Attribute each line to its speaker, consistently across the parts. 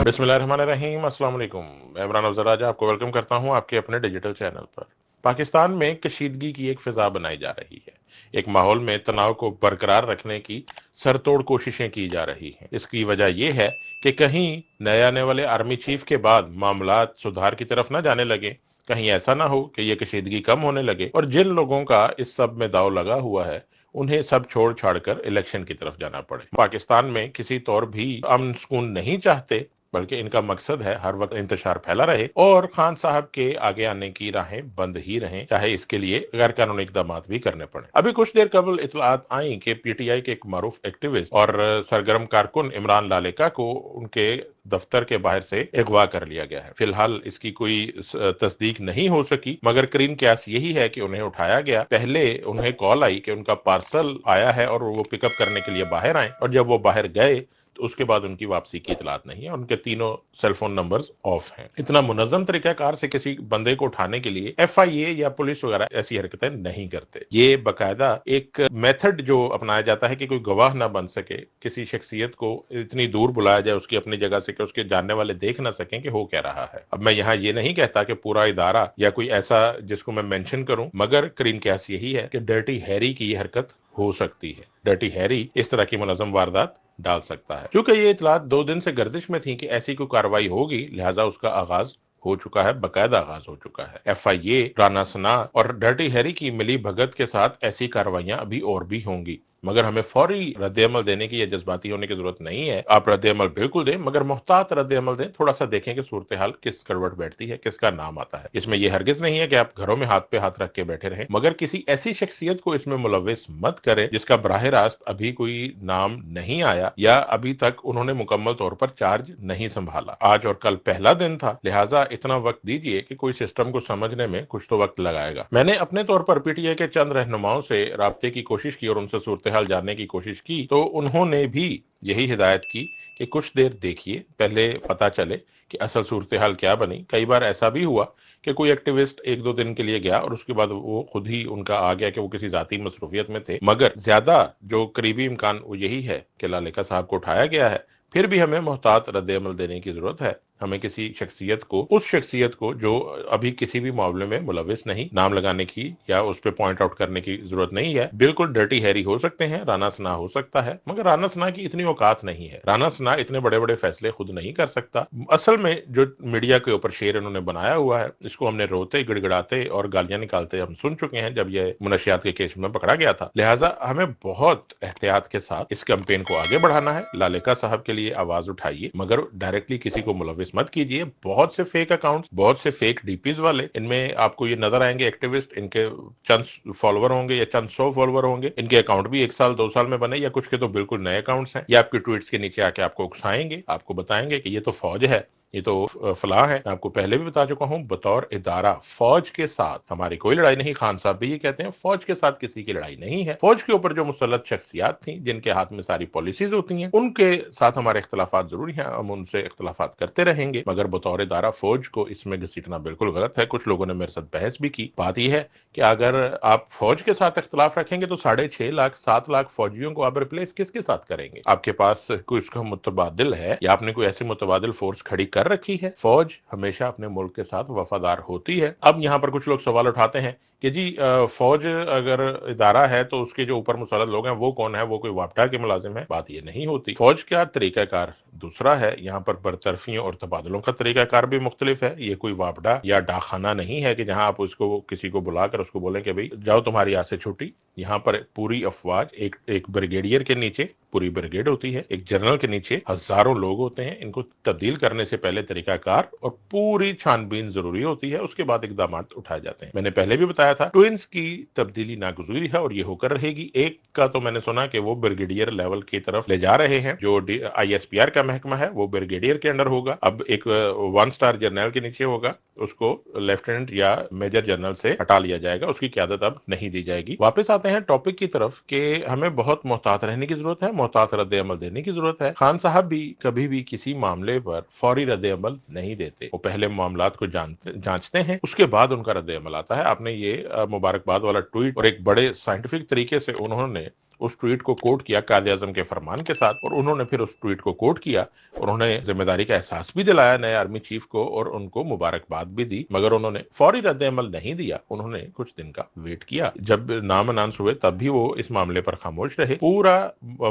Speaker 1: बिस्मिल्लाहिर्रहमानिर्रहीम। अस्सलाम वालेकुम। मैं इमरान अफजल राजा आपको वेलकम करता हूं आपके अपने डिजिटल चैनल पर। पाकिस्तान में कशीदगी की एक फिजा बनाई जा रही है। एक माहौल में तनाव को बरकरार रखने की सरतोड़ कोशिशें की जा रही हैं। इसकी वजह यह है कि कहीं नए आने वाले आर्मी चीफ के बाद मामलात सुधार की तरफ न जाने लगे, कहीं ऐसा ना हो कि ये कशीदगी कम होने लगे और जिन लोगों का इस सब में दाव लगा हुआ है उन्हें सब छोड़ छाड़ कर इलेक्शन की तरफ जाना पड़े। पाकिस्तान में किसी तौर भी अमन सुकून नहीं चाहते, बल्कि इनका मकसद है हर वक्त इंतशार फैला रहे और खान साहब के आगे आने की राहें बंद ही रहें, चाहे इसके लिए गैर कानूनी इकदाम भी करने पड़े। अभी कुछ देर कबल इतलात आई कि पीटीआई के एक मारूफ एक्टिविस्ट और सरगर्म कारकुन इमरान लालेका को उनके दफ्तर के बाहर से अगवा कर लिया गया है। फिलहाल इसकी कोई तस्दीक नहीं हो सकी, मगर करीन क्यास यही है कि उन्हें उठाया गया। पहले उन्हें कॉल आई कि उनका पार्सल आया है और वो पिकअप करने के लिए बाहर आए, और जब वो बाहर गए तो उसके बाद उनकी वापसी की इतलात नहीं है। उनके तीनों सेलफोन नंबर्स ऑफ हैं। इतना मुनज़्ज़म तरीकाकार से किसी बंदे को उठाने के लिए एफआईए या पुलिस वगैरह ऐसी हरकतें नहीं करते। ये बकायदा एक मेथड जो अपनाया जाता है कि कोई गवाह ना बन सके, किसी शख्सियत को इतनी दूर बुलाया जाए उसकी अपनी जगह से कि उसके जानने वाले देख ना सकें कि हो क्या रहा है। अब मैं यहाँ ये नहीं कहता कि पूरा इदारा या कोई ऐसा जिसको मैं मेंशन करूं, मगर करीन क्यास यही है कि डर्टी हैरी की ये हरकत हो सकती है। डर्टी हैरी इस तरह की मुनज़्ज़म वारदात डाल सकता है। क्योंकि ये इतलात 2 दिन से गर्दिश में थी कि ऐसी कोई कार्रवाई होगी, लिहाजा उसका आगाज हो चुका है, बकायदा आगाज हो चुका है। एफआईए, राना सना और डर्टी हैरी की मिली भगत के साथ ऐसी कार्रवाइयां अभी और भी होंगी, मगर हमें फौरी रद्द-ए-अमल देने की या जज्बाती होने की जरूरत नहीं है। आप रद्द-ए-अमल बिल्कुल दें, मगर मुहतात रद्द-ए-अमल दें। थोड़ा सा देखें कि सूरत हाल किस करवट बैठती है, किसका नाम आता है। इसमें यह हरगिज नहीं है कि आप घरों में हाथ पे हाथ रख के बैठे रहें, मगर किसी ऐसी शख्सियत को इसमें मुलव्विस मत करें जिसका बराह रास्त अभी कोई नाम नहीं आया या अभी तक उन्होंने मुकम्मल तौर पर चार्ज नहीं संभाला। आज और कल पहला दिन था, लिहाजा इतना वक्त दीजिए कि कोई सिस्टम को समझने में कुछ तो वक्त लगाएगा। मैंने अपने तौर पर पीटीआई के चंद रहनुमाओं से राब्ते की कोशिश की और उनसे सूरत हाल जानने की कोशिश की, तो उन्होंने भी यही हिदायत की कि कुछ देर देखिए, पहले पता चले कि असल सूरत हाल क्या बनी। कई बार ऐसा भी हुआ कि कोई एक्टिविस्ट 1-2 दिन के लिए गया और उसके बाद वो खुद ही उनका आ गया कि वो किसी जाती मसरूफियत में थे, मगर ज्यादा जो करीबी इम्कान वो यही है कि लालेका साहब को उठाया गया है। फिर भी हमें मुहतात रद्द-ए-अमल देने की जरूरत है। हमें किसी शख्सियत को, उस शख्सियत को जो अभी किसी भी मामले में मुलविस नहीं, नाम लगाने की या उस पे पॉइंट आउट करने की जरूरत नहीं है। बिल्कुल डर्टी हैरी हो सकते हैं, राना सना हो सकता है, मगर राना सना की इतनी औकात नहीं है। राना सना इतने बड़े बड़े फैसले खुद नहीं कर सकता। असल में जो मीडिया के ऊपर शेर इन्होंने बनाया हुआ है, इसको हमने रोते, गिड़गिड़ाते और गालियां निकालते हम सुन चुके हैं जब यह मुनशियात के केस में पकड़ा गया था। लिहाजा हमें बहुत एहतियात के साथ इस कैंपेन को आगे बढ़ाना है। लालेका साहब के लिए आवाज उठाइए, मगर डायरेक्टली किसी को मुलविस मत कीजिए। बहुत से फेक अकाउंट्स, बहुत से फेक डीपीज वाले, इनमें आपको ये नजर आएंगे एक्टिविस्ट, इनके चंद फॉलोवर होंगे या चंद 100 फॉलोवर होंगे। इनके अकाउंट भी 1 साल 2 साल में बने, या कुछ के तो बिल्कुल नए अकाउंट्स हैं। ये आपके ट्वीट्स के नीचे आके आपको उकसाएंगे, आपको बताएंगे कि ये तो फौज है, ये तो फलाह है। मैं आपको पहले भी बता चुका हूं, बतौर इदारा फौज के साथ हमारी कोई लड़ाई नहीं। खान साहब भी ये कहते हैं, फौज के साथ किसी की लड़ाई नहीं है। फौज के ऊपर जो मुसल्लत शख्सियात थी, जिनके हाथ में सारी पॉलिसीज होती हैं, उनके साथ हमारे इख्तलाफात जरूरी हैं, हम उनसे इख्तलाफात करते रहेंगे, मगर बतौर इदारा फौज को इसमें घसीटना बिल्कुल गलत है। कुछ लोगों ने मेरे साथ बहस भी की। बात यह है कि अगर आप फौज के साथ इख्तलाफ रखेंगे तो 6.5 लाख 7 लाख फौजियों को आप रिप्लेस किसके साथ करेंगे? आपके पास कोई उसका मुतबादिल है या आपने कोई ऐसी मुतबादिल फोर्स खड़ी कर रखी है? फौज हमेशा अपने मुल्क के साथ वफादार होती है। अब यहाँ पर कुछ लोग सवाल उठाते हैं कि जी फौज अगर इदारा है तो उसके जो ऊपर मुसल्लत लोग हैं वो कौन है, वो कोई वापडा के मुलाजिम है? बात ये नहीं होती। फौज का तरीकाकार दूसरा है, यहाँ पर बरतरफियों और तबादलों का तरीकाकार भी मुख्तलिफ है। ये कोई वापडा या डाकखाना नहीं है कि जहां आप उसको किसी को बुलाकर उसको बोलें कि भाई जाओ तुम्हारी यहाँ से छुट्टी। यहाँ पर पूरी अफवाज, एक ब्रिगेडियर के नीचे पूरी ब्रिगेड होती है, एक जनरल के नीचे हजारों लोग होते हैं। इनको तब्दील करने से पहले तरीकाकार और पूरी छानबीन जरूरी होती है, उसके बाद इकदाम उठाए जाते हैं। मैंने पहले भी बताया था, ट्विंस की तब्दीली नागुजूरी है और ये होकर रहेगी। एक का तो मैंने सुना कि वो ब्रिगेडियर लेवल की तरफ ले जा रहे हैं। जो ISPR का महकमा है वो ब्रिगेडियर के अंडर होगा। अब एक 1 स्टार जर्नल के नीचे होगा, उसको लेफ्टिनेंट या मेजर जनरल से हटा लिया जाएगा, उसकी क़यादत अब नहीं दी जाएगी। वापस आते हैं टॉपिक की तरफ कि हमें बहुत मोहतात रहने की जरूरत है, मोहतात रद्द-ए-अमल देने की जरूरत है। खान साहब भी कभी भी किसी मामले पर फौरी रद्द-ए-अमल नहीं देते। वो पहले मामलात को जांचते हैं, उसके बाद उनका रद्द-ए-अमल आता है। आपने ये मुबारकबाद वाला ट्वीट और एक बड़े साइंटिफिक तरीके से उन्होंने उस ट्वीट को कोट किया कायदे आजम के फरमान के साथ, और उन्होंने फिर उस ट्वीट को कोट किया। उन्होंने जिम्मेदारी का एहसास भी दिलाया नए आर्मी चीफ को और उनको मुबारकबाद भी दी, मगर उन्होंने फौरी रद्द अमल नहीं दिया। उन्होंने कुछ दिन का वेट किया। जब नाम अनाउंस हुए तब भी वो इस मामले पर खामोश रहे। पूरा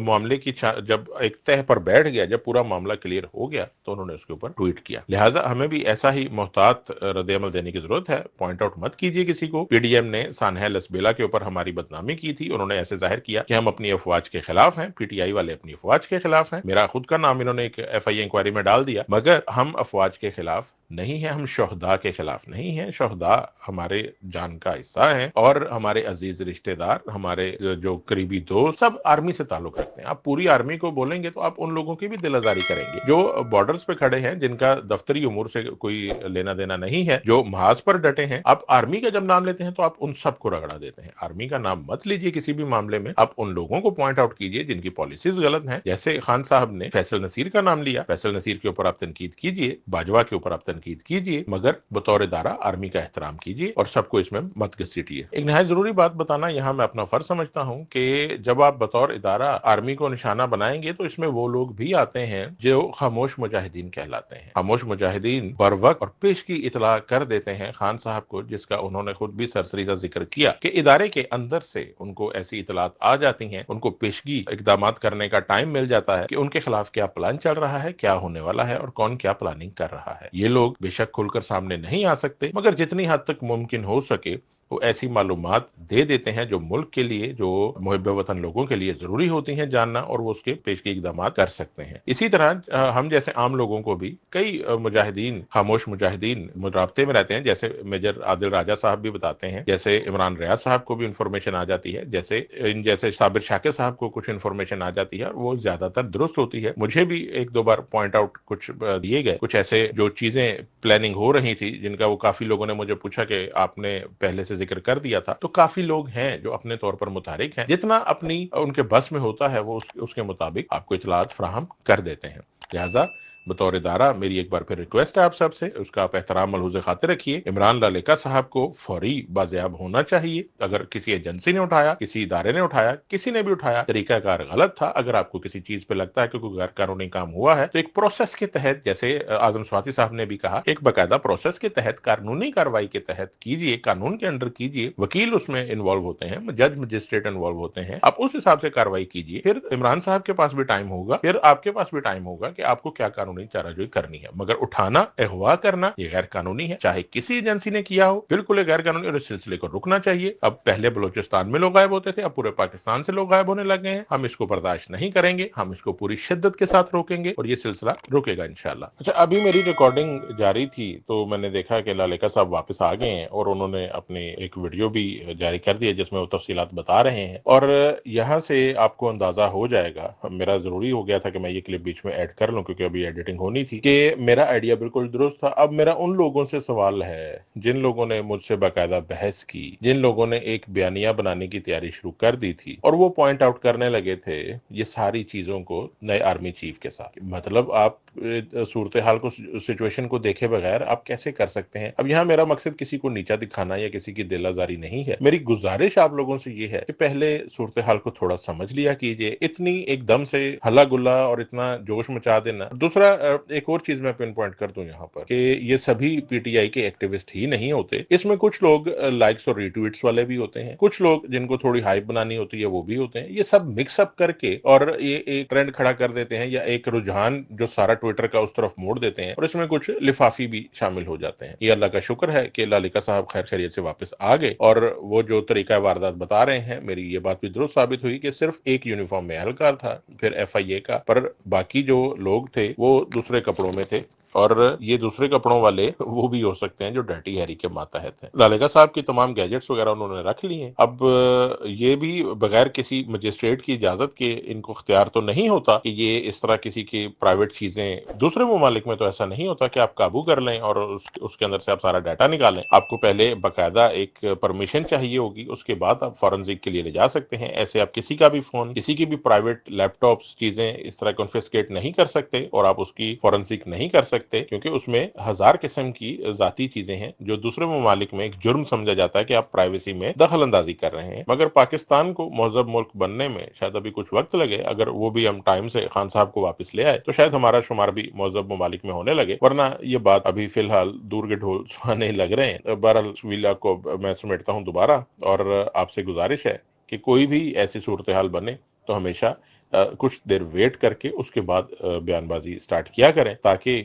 Speaker 1: मामले की जब एक तह पर बैठ गया, जब पूरा मामला क्लियर हो गया, तो उन्होंने उसके ऊपर ट्वीट किया। लिहाजा हमें भी ऐसा ही मोहतात रद्द अमल देने की जरूरत है। पॉइंट आउट मत कीजिए किसी को। पीडीएम ने सानहा लसबेला के ऊपर हमारी बदनामी की थी। उन्होंने ऐसे जाहिर किया कि हम अपनी अफवाज के खिलाफ हैं, पीटीआई वाले अपनी अफवाज के खिलाफ हैं। मेरा खुद का नाम इन्होंने एक एफआईए इंक्वायरी में डाल दिया, मगर हम अफवाज के खिलाफ नहीं है, हम शोहदा के खिलाफ नहीं है। शोहदा हमारे जान का हिस्सा है और हमारे अजीज रिश्तेदार, हमारे जो करीबी दोस्त सब आर्मी से ताल्लुक रखते हैं। आप पूरी आर्मी को बोलेंगे तो आप उन लोगों की भी दिल आजारी करेंगे जो बॉर्डर्स पे खड़े हैं, जिनका दफ्तरी उमूर से कोई लेना देना नहीं है, जो महाज पर डटे हैं। आप आर्मी का जब नाम लेते हैं तो आप उन सबको रगड़ा देते हैं। आर्मी का नाम मत लीजिए किसी भी मामले में। आप उन लोगों को पॉइंट आउट कीजिए जिनकी पॉलिसीज गलत हैं। जैसे खान साहब ने फैसल नसीर का नाम लिया, फैसल नसीर के ऊपर आप तनकीद कीजिए, बाजवा के ऊपर आप तनकीद कीजिए, मगर बतौर इदारा आर्मी का एहतराम कीजिए और सबको इसमें मत घसीटिए। एक नहायत जरूरी बात बताना यहाँ मैं अपना फर्ज समझता हूँ कि जब आप बतौर इदारा आर्मी को निशाना बनाएंगे तो इसमें वो लोग भी आते हैं जो खामोश मुजाहिदीन कहलाते हैं। खामोश मुजाहिदीन बर वक्त और पेश की इतला कर देते हैं खान साहब को, जिसका उन्होंने खुद भी सरसरी सा जिक्र किया कि इदारे के अंदर से उनको ऐसी इतलात आ जाती हैं, उनको पेशगी इकदाम करने का टाइम मिल जाता है कि उनके खिलाफ क्या प्लान चल रहा है, क्या होने वाला है और कौन क्या प्लानिंग कर रहा है। ये लोग बेशक खुलकर सामने नहीं आ सकते, मगर जितनी हद तक मुमकिन हो सके वो ऐसी मालूमात दे देते हैं जो मुल्क के लिए, जो मुहिब वतन लोगों के लिए जरूरी होती हैं जानना, और वो उसके पेशगी इकदाम कर सकते हैं। इसी तरह हम जैसे आम लोगों को भी कई मुजाहिदीन, खामोश मुजाहिदीन मुराबते में रहते हैं। जैसे मेजर आदिल राजा साहब भी बताते हैं, जैसे इमरान रियाज साहब को भी इंफॉर्मेशन आ जाती है, जैसे साबिर शाकिर साहब को कुछ इंफॉर्मेशन आ जाती है और वो ज्यादातर दुरुस्त होती है। मुझे भी एक दो बार पॉइंट आउट कुछ दिए गए, कुछ ऐसे जो चीजें प्लानिंग हो रही थी जिनका वो काफी लोगों ने मुझे पूछा कि आपने पहले से जिक्र कर दिया था। तो काफी लोग हैं जो अपने तौर पर मुतारिक हैं, जितना अपनी उनके बस में होता है वो उसके मुताबिक आपको इतलात फराहम कर देते हैं। लिहाजा बतौर इदारा मेरी एक बार फिर रिक्वेस्ट है आप सबसे, उसका आप एहतराम मलहूज़ खातिर रखिए। इमरान लालेका साहब को फौरी बाजियाब होना चाहिए। अगर किसी एजेंसी ने उठाया, किसी इदारे ने उठाया, किसी ने भी उठाया, तरीकाकार गलत था। अगर आपको किसी चीज पे लगता है कि कोई गैर कानूनी काम हुआ है तो एक प्रोसेस के तहत, जैसे आजम स्वाति साहब ने भी कहा, एक बाकायदा प्रोसेस के तहत, कानूनी कार्रवाई के तहत कीजिए, कानून के अंडर कीजिए। वकील उसमें इन्वॉल्व होते हैं, जज मजिस्ट्रेट इन्वॉल्व होते हैं, आप उस हिसाब से कार्रवाई कीजिए। फिर इमरान साहब के पास भी टाइम होगा, फिर आपके पास भी टाइम होगा कि आपको क्या कानूनी चाराजोई करनी है। मगर उठाना, अगवा करना, ये गैर कानूनी है। चाहे किसी एजेंसी ने किया हो, बिल्कुल गैर कानूनी, और इस सिलसिले को रुकना चाहिए। अब पहले बलूचिस्तान में लोग गायब होते थे, अब पूरे पाकिस्तान से लोग गायब होने लगे हैं। हम इसको बर्दाश्त नहीं करेंगे, हम इसको पूरी शिद्दत के साथ रोकेंगे और ये सिलसिला रुकेगा इंशाल्लाह। अच्छा, अभी मेरी रिकॉर्डिंग जारी थी तो मैंने देखा कि लालेका साहब वापस आ गए हैं और उन्होंने अपनी एक वीडियो भी जारी कर दी है जिसमें वो तफसीलात बता रहे हैं, और यहाँ से आपको अंदाजा हो जाएगा। मेरा जरूरी हो गया था कि मैं ये क्लिप बीच में ऐड कर लूं क्योंकि अभी एडिटिंग होनी थी, कि मेरा आइडिया बिल्कुल दुरुस्त था। अब मेरा उन लोगों से सवाल है जिन लोगों ने मुझसे बाकायदा बहस की, जिन लोगों ने एक बयानिया बनाने की तैयारी शुरू कर दी थी और वो पॉइंट आउट करने लगे थे ये सारी चीजों को नए आर्मी चीफ के साथ। मतलब आप सूरत हाल को, सिचुएशन को देखे बगैर आप कैसे कर सकते हैं। अब यहाँ मेरा मकसद किसी को नीचा दिखाना या किसी की दिल आजारी नहीं है। मेरी गुजारिश आप लोगों से ये है कि पहले सूरत हाल को थोड़ा समझ लिया कीजिए। इतनी एकदम से हल्ला गुल्ला और इतना जोश मचा देना। दूसरा, एक और चीज मैं पिन पॉइंट कर दूं यहाँ पर कि ये सभी पीटीआई के एक्टिविस्ट ही नहीं होते। इसमें कुछ लोग लाइक्स और रिट्वीट्स वाले भी होते हैं, कुछ लोग जिनको थोड़ी हाइप बनानी होती है वो भी होते हैं। ये सब मिक्सअप करके और ये एक ट्रेंड खड़ा कर देते हैं या एक रुझान जो सारा ट्विटर का उस तरफ मोड़ देते हैं और इसमें कुछ लिफाफी भी शामिल हो जाते हैं। ये अल्लाह का शुक्र है कि लालिका साहब खैर खैरियत से वापस आ गए और वो जो तरीका वारदात बता रहे हैं, मेरी ये बात भी दुरुस्त साबित हुई कि सिर्फ एक यूनिफॉर्म में एहलकार था, फिर एफआईए का, पर बाकी जो लोग थे वो दूसरे कपड़ों में थे। और ये दूसरे कपड़ों वाले वो भी हो सकते हैं जो डर्टी हैरी के मातहत हैं। लालेका साहब की तमाम गैजेट्स वगैरह उन्होंने रख ली हैं। अब ये भी बगैर किसी मजिस्ट्रेट की इजाजत के इनको इख्तियार तो नहीं होता कि ये इस तरह किसी की प्राइवेट चीजें, दूसरे ममालिक में तो ऐसा नहीं होता कि आप काबू कर लें और उसके अंदर से आप सारा डाटा निकालें। आपको पहले बाकायदा एक परमिशन चाहिए होगी, उसके बाद आप फॉरेंसिक के लिए ले जा सकते हैं। ऐसे आप किसी का भी फोन, किसी की भी प्राइवेट लैपटॉप्स, चीजें इस तरह कॉन्फिस्केट नहीं कर सकते और आप उसकी फॉरेंसिक नहीं कर सकते। सकते क्योंकि उसमें 1000 किस्म की ज़ाती चीजें हैं जो दूसरे ममालिक में एक जुर्म समझा जाता है कि आप प्राइवेसी में दखल अंदाजी कर रहे हैं। मगर पाकिस्तान को महजब मुल्क बनने में शायद अभी कुछ वक्त लगे। अगर वो भी हम टाइम से खान साहब को वापस ले आए तो शायद हमारा शुमार भी महजब ममालिक में होने लगे, वरना ये बात अभी फिलहाल दूर के ढोल सुहाने लग रहे हैं। बहरहाल वीला को मैं समेटता हूँ दोबारा, और आपसे गुजारिश है कि कोई भी ऐसी सूरत हाल बने तो हमेशा कुछ देर वेट करके उसके बाद बयानबाजी स्टार्ट किया करें, ताकि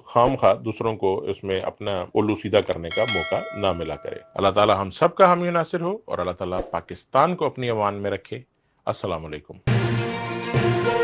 Speaker 1: खामखा दूसरों को इसमें अपना उल्लू सीधा करने का मौका ना मिला करे। अल्लाह ताला हम सब का हामी नासिर हो और अल्लाह ताला पाकिस्तान को अपनी अमान में रखे। अस्सलाम वालेकुम।